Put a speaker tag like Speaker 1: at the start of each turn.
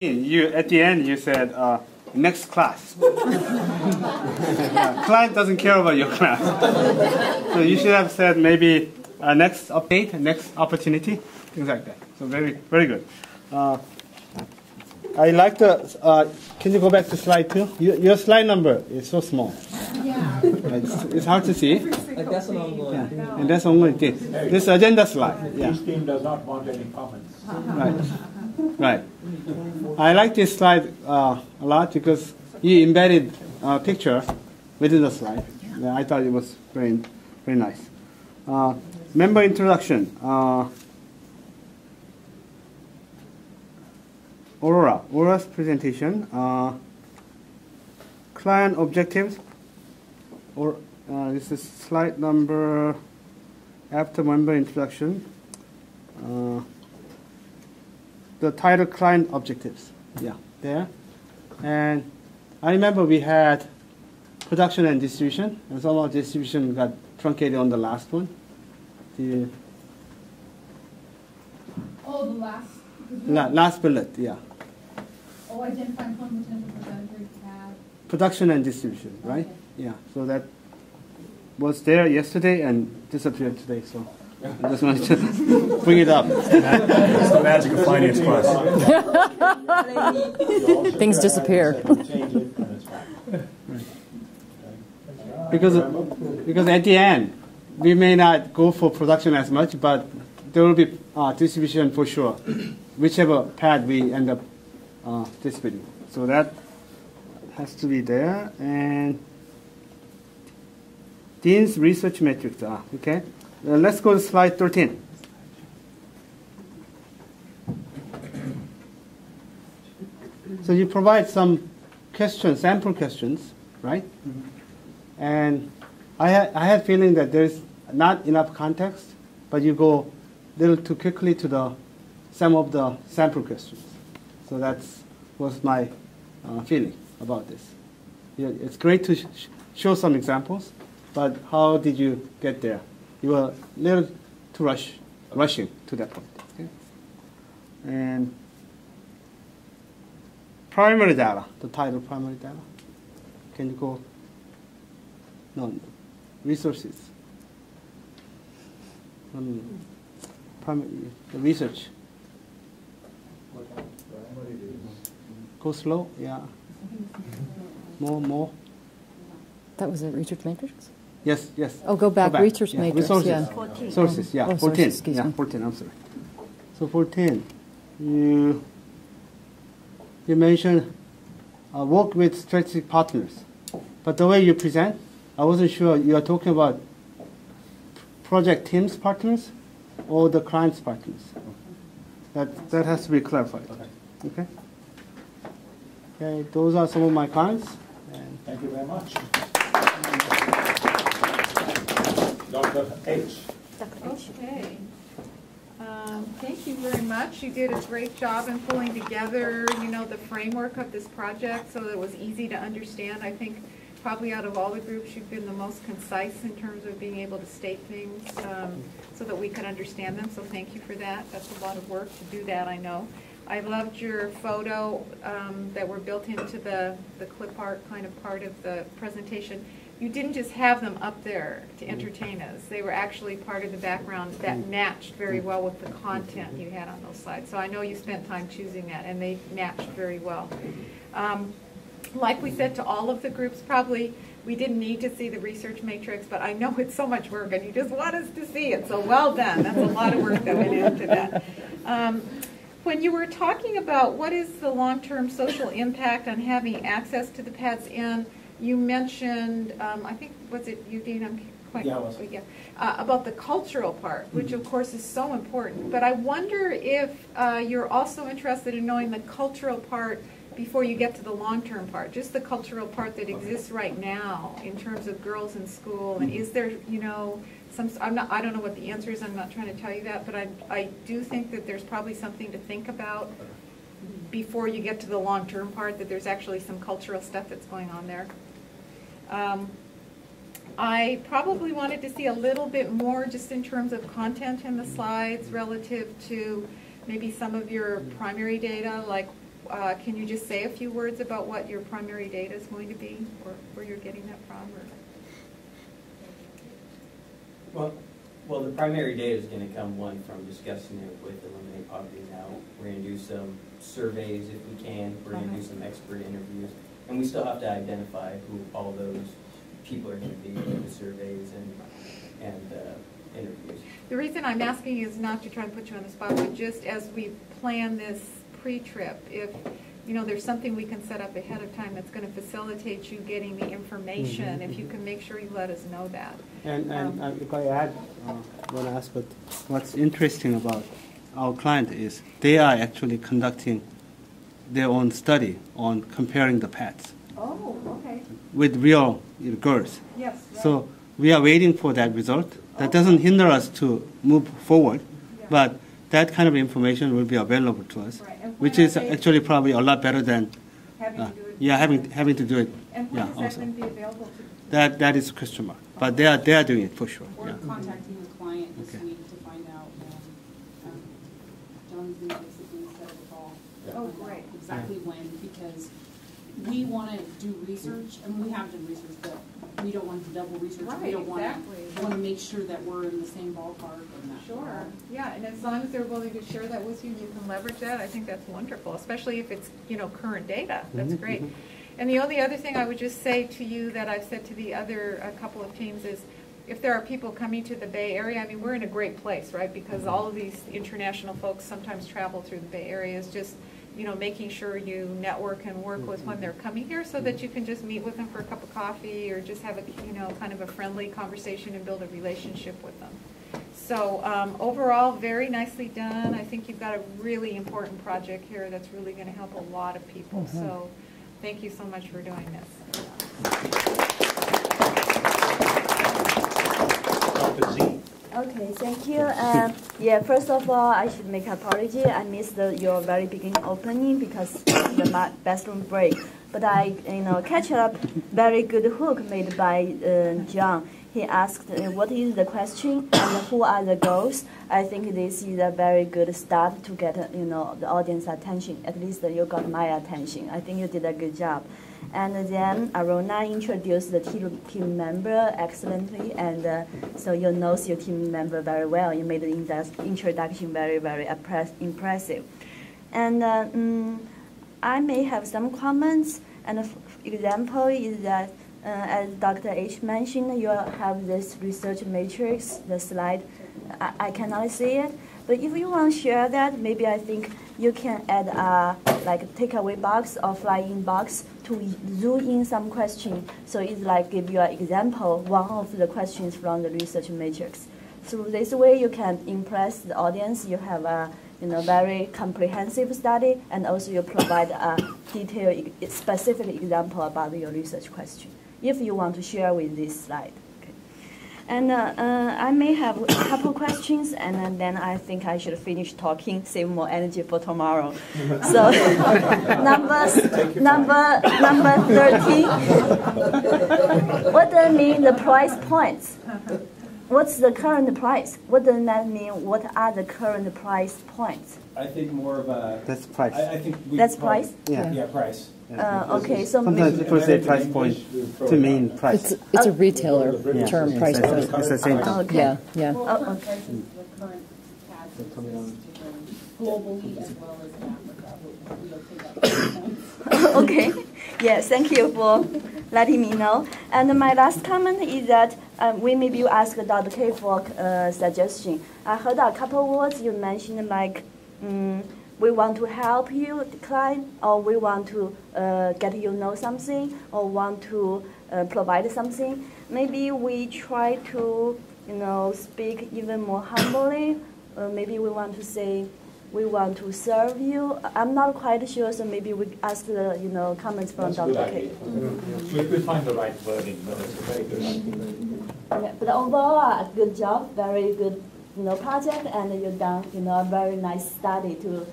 Speaker 1: You at the end you said next class. Client doesn't care about your class, so you should have said maybe next update, next opportunity, things like that. So very good. I like the. Can you go back to slide 2? Your slide number is so small.
Speaker 2: Yeah.
Speaker 1: It's hard to see.
Speaker 3: That's an ongoing.
Speaker 1: Yeah. And that's only this agenda slide. Yeah.
Speaker 4: This team does not want any comments.
Speaker 1: Right. I like this slide a lot because you embedded a picture within the slide. Yeah, I thought it was very nice. Member introduction. Aurora's presentation. Client objectives. This is slide number after member introduction. The title client objectives, yeah, there. And I remember we had production and distribution, and somehow distribution got truncated on the last one.
Speaker 2: Oh, the last.
Speaker 1: Last bullet, yeah.
Speaker 2: Oh, identify employment potential for better tab.
Speaker 1: Production and distribution, right?
Speaker 2: Okay.
Speaker 1: Yeah, so that was there yesterday and disappeared today, so I just wanted to bring it up.
Speaker 5: It's the magic of finance class.
Speaker 3: Things disappear.
Speaker 1: Because at the end, we may not go for production as much, but there will be distribution for sure, whichever pad we end up distributing. So that has to be there. And Dean's research metrics. Okay. Let's go to slide 13. So you provide some questions, sample questions, right? Mm-hmm. And I had feeling that there's not enough context, but you go a little too quickly to some of the sample questions. So that was my feeling about this. Yeah, it's great to show some examples, but how did you get there? You were a little too rushing to that point. Okay? And primary data, the title primary data. Can you go? No, resources. Primary, the research. Go slow, yeah. More.
Speaker 3: That was a research matrix?
Speaker 1: Yes.
Speaker 3: Oh, go back. Research matrix.
Speaker 1: Resources.
Speaker 3: Yeah.
Speaker 1: 14. Sources, yeah. 14.
Speaker 3: Sources, excuse me.
Speaker 1: 14, I'm sorry. So 14, you mentioned work with strategic partners. But the way you present, I wasn't sure you are talking about project teams partners or the client's partners. That has to be clarified. Okay? Okay, those are some of my comments.
Speaker 4: Thank you very much. Dr. H.
Speaker 6: Okay. Thank you very much. You did a great job in pulling together, the framework of this project so that it was easy to understand. I think probably out of all the groups, you've been the most concise in terms of being able to state things so that we could understand them. So thank you for that. That's a lot of work to do that, I know. I loved your photo that were built into the clip art kind of part of the presentation. You didn't just have them up there to entertain us. They were actually part of the background that matched very well with the content you had on those slides. So I know you spent time choosing that, and they matched very well. Like we said to all of the groups, probably we didn't need to see the research matrix, but I know it's so much work, and you just want us to see it. So well done. That's a lot of work that went into that. When you were talking about what is the long-term social impact on having access to the pads in, you mentioned, I think, was it you, Dean? I'm quite about the cultural part, which of course is so important. But I wonder if you're also interested in knowing the cultural part before you get to the long-term part, just the cultural part that exists right now in terms of girls in school. And is there, I don't know what the answer is. I'm not trying to tell you that, but I do think that there's probably something to think about before you get to the long-term part, that there's actually some cultural stuff that's going on there. I probably wanted to see a little bit more just in terms of content in the slides relative to maybe some of your primary data, like Can you just say a few words about what your primary data is going to be, or where you're getting that from? Or?
Speaker 7: Well, the primary data is going to come, one, from discussing it with Eliminate Poverty Now. We're going to do some surveys if we can. We're going to do some expert interviews. And we still have to identify who all those people are going to be in the surveys and interviews.
Speaker 6: The reason I'm asking is not to try and put you on the spot, but just as we plan this pre-trip, if there's something we can set up ahead of time that's going to facilitate you getting the information, if you can make sure you let us know that.
Speaker 1: And if I add one aspect, what's interesting about our client is they are actually conducting their own study on comparing the pets with real girls.
Speaker 6: Yes. Right.
Speaker 1: So we are waiting for that result. That doesn't hinder us to move forward, but that kind of information will be available to us, which is actually probably a lot better than
Speaker 6: having to do it.
Speaker 1: Having to do it.
Speaker 6: And when is that going to be available to?
Speaker 1: That is a question mark, but they are doing it for sure.
Speaker 8: We're contacting the client this week to find out John's going to basically set up a call.
Speaker 6: Oh, great.
Speaker 8: Exactly when, because we want to do research, and we have done research, but we don't want to double research.
Speaker 6: Right,
Speaker 8: we don't
Speaker 6: exactly.
Speaker 8: want to make sure that we're in the same ballpark. And that
Speaker 6: Sure. Yeah, and as long as they're willing to share that with you, you can leverage that. I think that's wonderful, especially if it's current data. That's great. And the only other thing I would just say to you that I've said to the other couple of teams is, if there are people coming to the Bay Area, I mean, we're in a great place, right? Because all of these international folks sometimes travel through the Bay Area. Is just making sure you network and work with when they're coming here, so that you can just meet with them for a cup of coffee or just have a kind of a friendly conversation and build a relationship with them. So overall, very nicely done. I think you've got a really important project here that's really going to help a lot of people. So thank you so much for doing this.
Speaker 4: Dr. Z.
Speaker 9: Okay, thank you. First of all, I should make an apology. I missed your very beginning opening because of the bathroom break. But I, catch up very good hook made by John. He asked, what is the question and who are the goals? I think this is a very good start to get, the audience attention. At least you got my attention. I think you did a good job. And then Arona introduced the team member excellently, and so you know your team member very well. You made the introduction very, very impressive. And I may have some comments. And an example is that, as Dr. H mentioned, you have this research matrix, the slide. I cannot see it. But if you want to share that, maybe I think you can add a takeaway box or fly-in box to zoom in some question. So it's like give you an example, one of the questions from the research matrix. Through this way, you can impress the audience. You have a very comprehensive study, and also you provide a detailed, specific example about your research question, if you want to share with this slide. And I may have a couple questions, and then I think I should finish talking, save more energy for tomorrow. So, number 13. What does mean the price points? What's the current price? What does that mean? What are the current price points?
Speaker 7: I think more of a...
Speaker 1: That's price.
Speaker 7: I think
Speaker 9: that's price?
Speaker 7: Yeah, price.
Speaker 9: Okay, so
Speaker 1: sometimes people say price point to mean price.
Speaker 3: It's a retailer term, price point.
Speaker 1: It's the same thing.
Speaker 3: Yeah, yeah.
Speaker 8: Well, prices, the current CAD globally as well as in Africa. We'll take that.
Speaker 9: Okay, yes, thank you for letting me know. And my last comment is that we maybe ask Dr. K for suggestion. I heard a couple words you mentioned, like we want to help you, the client, or we want to get you know something, or want to provide something. Maybe we try to, speak even more humbly. Maybe we want to say, we want to serve you. I'm not quite sure, so maybe we ask the, comments from Dr. K.
Speaker 4: We'll find the right wording, but it's a very good idea.
Speaker 9: Yeah, but overall, a good job, very good, project, and you've done, a very nice study to